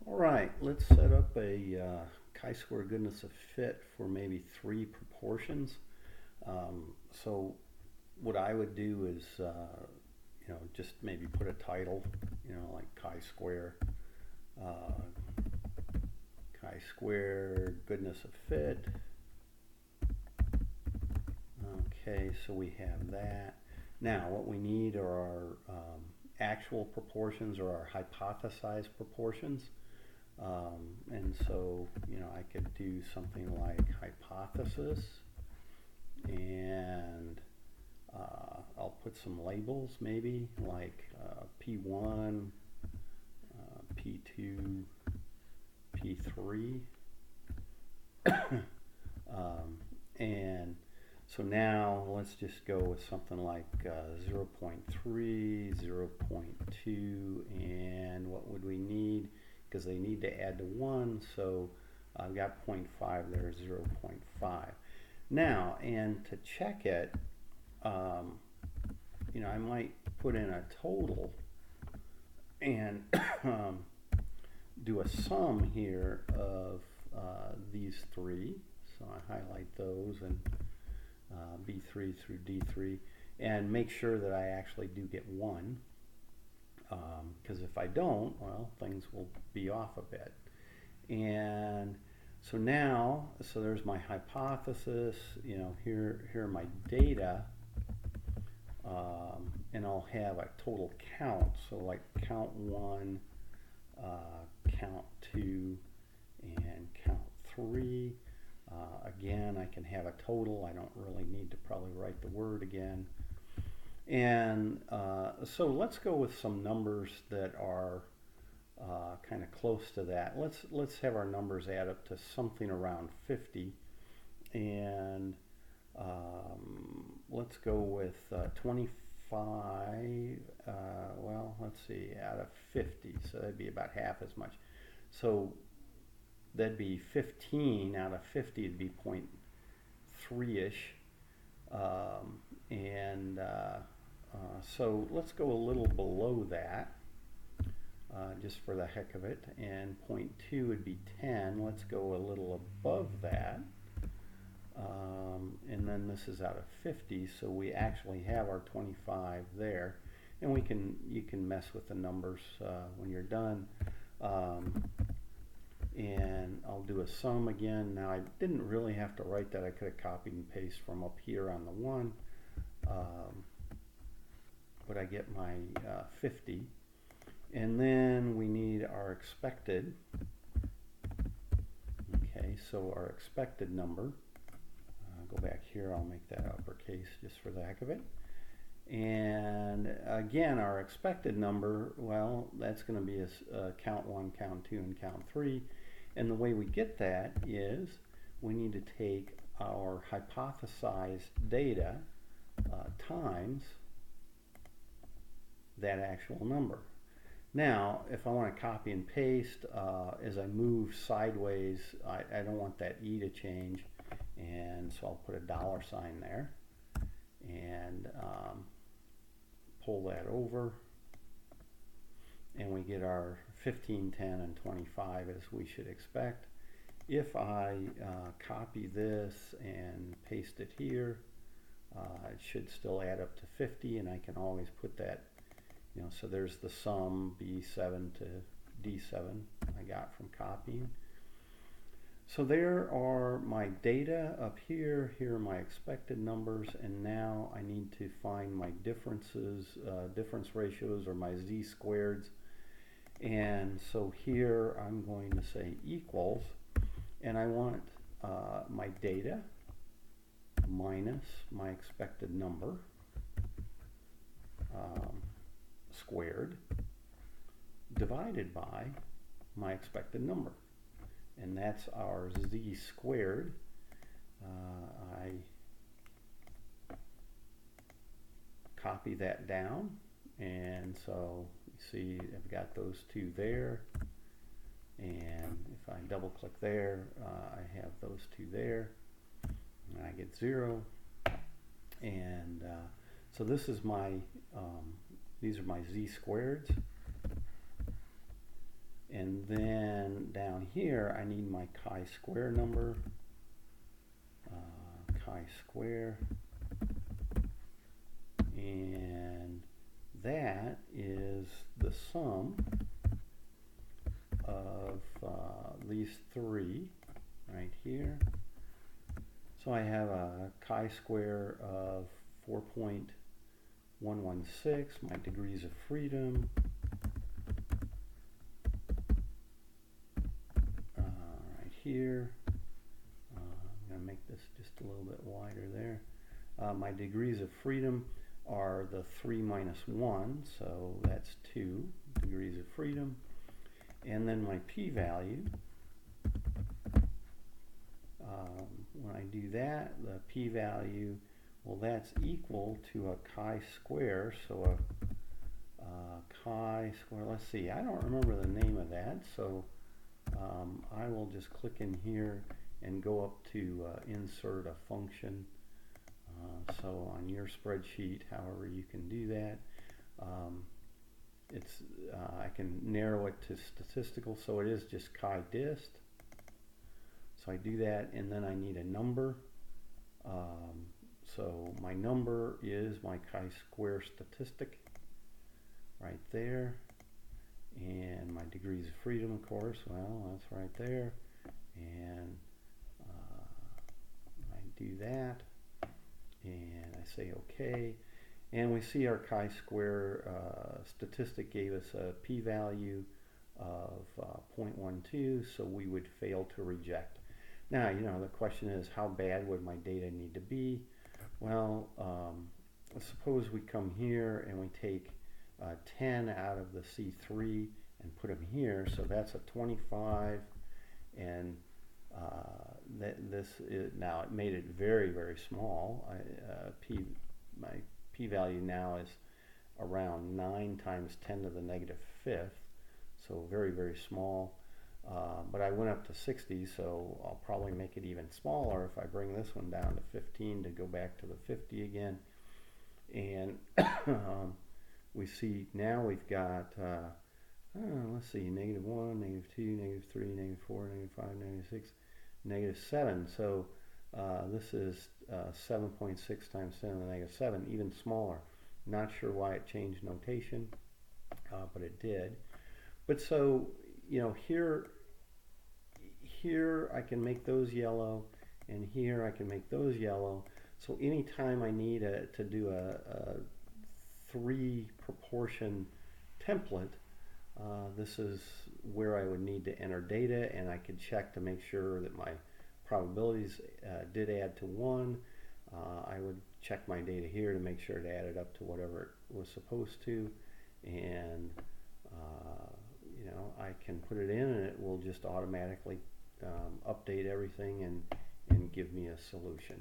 All right, let's set up a chi-square goodness of fit for maybe three proportions. So what I would do is, just maybe put a title, like chi-square, uh, chi-square goodness of fit. Okay, so we have that. Now, what we need are our actual proportions or our hypothesized proportions. And so, I could do something like hypothesis, and I'll put some labels maybe like P1, P2, P3. And so now let's just go with something like 0 0.3, 0 0.2, and what would we need? Because they need to add to 1, so I've got 0.5 there, 0 0.5. Now, and to check it, I might put in a total and do a sum here of these three. So I highlight those and B3 through D3 and make sure that I actually do get 1. Because if I don't, well, things will be off a bit. And so now, so there's my hypothesis, here are my data, and I'll have a total count, so like count 1, count 2, and count 3. Again, I can have a total. I don't really need to probably write the word again. And so let's go with some numbers that are kind of close to that. Let's have our numbers add up to something around 50, and let's go with 25. Well, let's see, out of 50, so that'd be about half as much. So that'd be 15 out of 50. It'd be 0.3ish, and so let's go a little below that, just for the heck of it, and 0.2 would be 10. Let's go a little above that, and then this is out of 50, so we actually have our 25 there, and you can mess with the numbers when you're done. And I'll do a sum again. Now I didn't really have to write that. I could have copied and pasted from up here on the 1. But I get my 50. And then we need our expected. Okay, so our expected number. Go back here, I'll make that uppercase just for the heck of it. And again, our expected number, well, that's going to be a count 1, count 2, and count 3. And the way we get that is we need to take our hypothesized data times that actual number. Now, if I want to copy and paste, as I move sideways, I don't want that E to change, and so I'll put a $sign there, and pull that over, and we get our 15, 10, and 25 as we should expect. If I copy this and paste it here, it should still add up to 50, and I can always put that, so there's the sum B7 to D7 I got from copying. So there are my data up here. Here are my expected numbers, and now I need to find my differences, difference ratios, or my z-squareds. And so here I'm going to say equals, and I want my data minus my expected number squared divided by my expected number. And that's our z-squared. I copy that down, and so you see I've got those two there, and if I double click there, I have those two there, and I get 0. And so this is my these are my z-squareds. And then down here, I need my chi-square number, chi-square, and that is the sum of these three right here. So I have a chi-square of 4.116, my degrees of freedom, right here. I'm going to make this just a little bit wider there. My degrees of freedom are the 3 minus 1, so that's 2 degrees of freedom. And then my p-value, when I do that, the p-value, well, that's equal to a chi-square, so a chi-square, let's see, I don't remember the name of that, so I will just click in here and go up to insert a function. So on your spreadsheet, however you can do that, I can narrow it to statistical, so it is just chi-dist. So I do that, and then I need a number. So my number is my chi-square statistic right there, and my degrees of freedom, of course, well, that's right there, and I do that, and I say OK, and we see our chi-square statistic gave us a p-value of 0.12, so we would fail to reject. Now, you know, the question is, how bad would my data need to be? Well, suppose we come here and we take 10 out of the C3 and put them here, so that's a 25, and this is, now it made it very, very small. My p-value now is around 9 times 10 to the negative fifth, so very, very small. But I went up to 60, so I'll probably make it even smaller if I bring this one down to 15 to go back to the 50 again. And we see now we've got, let's see, negative 1, negative 2, negative 3, negative 4, negative 5, negative 6, negative 7. So this is 7.6 times 10 to the negative 7, even smaller. Not sure why it changed notation, but it did. But so, you know, here I can make those yellow, and here I can make those yellow. So anytime I need to do a 3 proportion template, this is where I would need to enter data, and I could check to make sure that my probabilities did add to 1. I would check my data here to make sure it added up to whatever it was supposed to, and you know, I can put it in and it will just automatically update everything and give me a solution.